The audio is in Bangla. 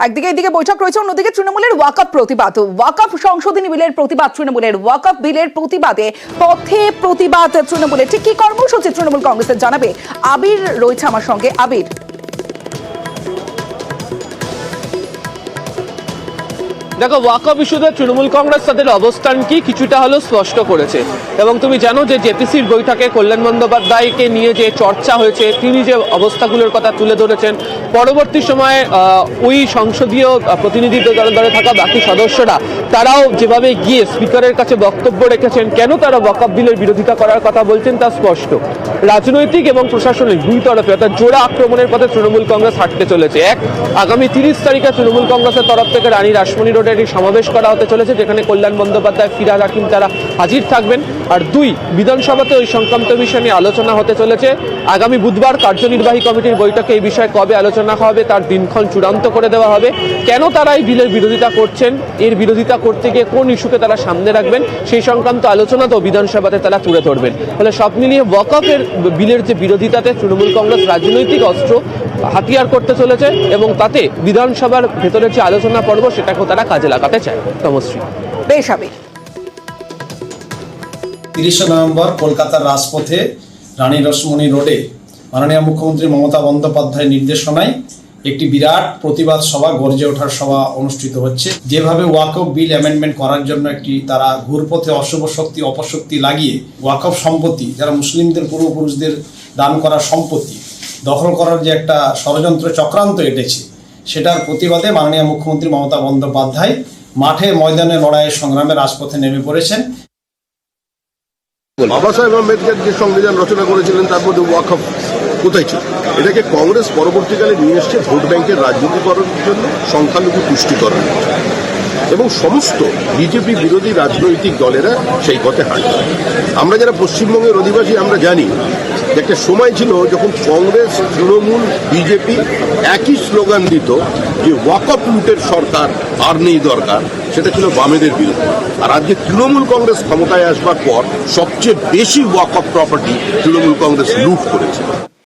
একদিকে এদিকে বৈঠক রয়েছে, অন্যদিকে তৃণমূলের ওয়াকআপ প্রতিবাদ, ওয়াকআপ সংশোধনী বিলের প্রতিবাদ তৃণমূলের, ওয়াকআপ বিলের প্রতিবাদে পথে প্রতিবাদ তৃণমূলের। ঠিক কি কর্মসূচি তৃণমূল কংগ্রেসের জানাবে আবির রয়েছে আমার সঙ্গে। আবির, দেখো, ওয়াকআপ ইস্যুতে তৃণমূল কংগ্রেস তাদের অবস্থান কি কিছুটা হলেও স্পষ্ট করেছে। এবং তুমি জানো যে জেপিসির বৈঠকে কল্যাণ বন্দ্যোপাধ্যায়কে নিয়ে যে চর্চা হয়েছে, তিনি যে অবস্থাগুলোর কথা তুলে ধরেছেন, পরবর্তী সময়ে ওই সংসদীয় প্রতিনিধি দলে থাকা বাকি সদস্যরা তারাও যেভাবে গিয়ে স্পিকারের কাছে বক্তব্য রেখেছেন, কেন তারা ওয়াকআপ বিলের বিরোধিতা করার কথা বলছেন তা স্পষ্ট। রাজনৈতিক এবং প্রশাসনিক দুই তরফে অর্থাৎ জোড়া আক্রমণের পথে তৃণমূল কংগ্রেস হাঁটতে চলেছে। এক, আগামী 30 তারিখে তৃণমূল কংগ্রেসের তরফ থেকে রানী রাসমণি রোডে একটি সমাবেশ করা হতে চলেছে, যেখানে কল্যাণ বন্দ্যোপাধ্যায়, ফিরহাদ হাকিম তারা হাজির থাকবেন। আর দুই, বিধানসভাতে ওই সংক্রান্ত বিষয় নিয়ে আলোচনা হতে চলেছে। আগামী বুধবার কার্যনির্বাহী কমিটির বৈঠকে এই বিষয়ে কবে আলোচনা হবে তার দিনক্ষণ চূড়ান্ত করে দেওয়া হবে। কেন তারা এই বিলের বিরোধিতা করছেন, এর বিরোধিতা করতে গিয়ে কোন ইস্যুকে তারা সামনে রাখবেন, সেই সংক্রান্ত আলোচনাতেও বিধানসভাতে তারা তুলে ধরবেন। ফলে সব মিলিয়ে ওয়াকআপের বিলের যে বিরোধিতাতে তৃণমূল কংগ্রেস রাজনৈতিক অস্ত্র হাতিয়ার করতে চলেছে এবং তাতে বিধানসভার ভেতরে যে আলোচনা পর্ব সেটাকেও তারা কাজে লাগাতে চায়। তমশ্রী, বেশ আবির। 30 নভেম্বর কলকাতার রাজপথে রানী রাসমণি রোডে মাননীয় মুখ্যমন্ত্রী মমতা বন্দ্যোপাধ্যায়ের নির্দেশনায় একটি বিরাট প্রতিবাদ সভা, গর্জে ওঠার সভা অনুষ্ঠিত হচ্ছে। যেভাবে ওয়াকফ বিল অ্যামেন্ডমেন্ট করার জন্য একটি তারা ঘুরপথে অশুভ শক্তি অপশক্তি লাগিয়ে ওয়াকফ সম্পত্তি, যারা মুসলিমদের পূর্বপুরুষদের দান করা সম্পত্তি দখল করার যে একটা ষড়যন্ত্র চক্রান্ত এঁটেছে, সেটার প্রতিবাদে মাননীয় মুখ্যমন্ত্রী মমতা বন্দ্যোপাধ্যায় মাঠে ময়দানে লড়াইয়ের সংগ্রামে রাজপথে নেমে পড়েছেন। বাবা সাহেব আম্বেদকর যে সংবিধান রচনা করেছিলেন তার মধ্যে ওয়াকফ কোথায় ছিল? এটাকে কংগ্রেস পরবর্তীকালে নিয়ে এসছে ভোট ব্যাংকের রাজনীতিকরণের জন্য, সংখ্যালঘু তুষ্টিকরণের জন্য, এবং সমস্ত বিজেপি বিরোধী রাজনৈতিক দলেরা সেই পথে হাঁটছে। আমরা যারা পশ্চিমবঙ্গের অধিবাসী আমরা জানি যে একটা সময় ছিল যখন কংগ্রেস, তৃণমূল, বিজেপি একই স্লোগান দিত যে ওয়াকফ লুটের সরকার আর নেই দরকার, সেটা ছিল বামেদের বিরুদ্ধে। আর আজকে তৃণমূল কংগ্রেস ক্ষমতায় আসবার পর সবচেয়ে বেশি ওয়াকফ প্রপার্টি তৃণমূল কংগ্রেস লুট করেছে।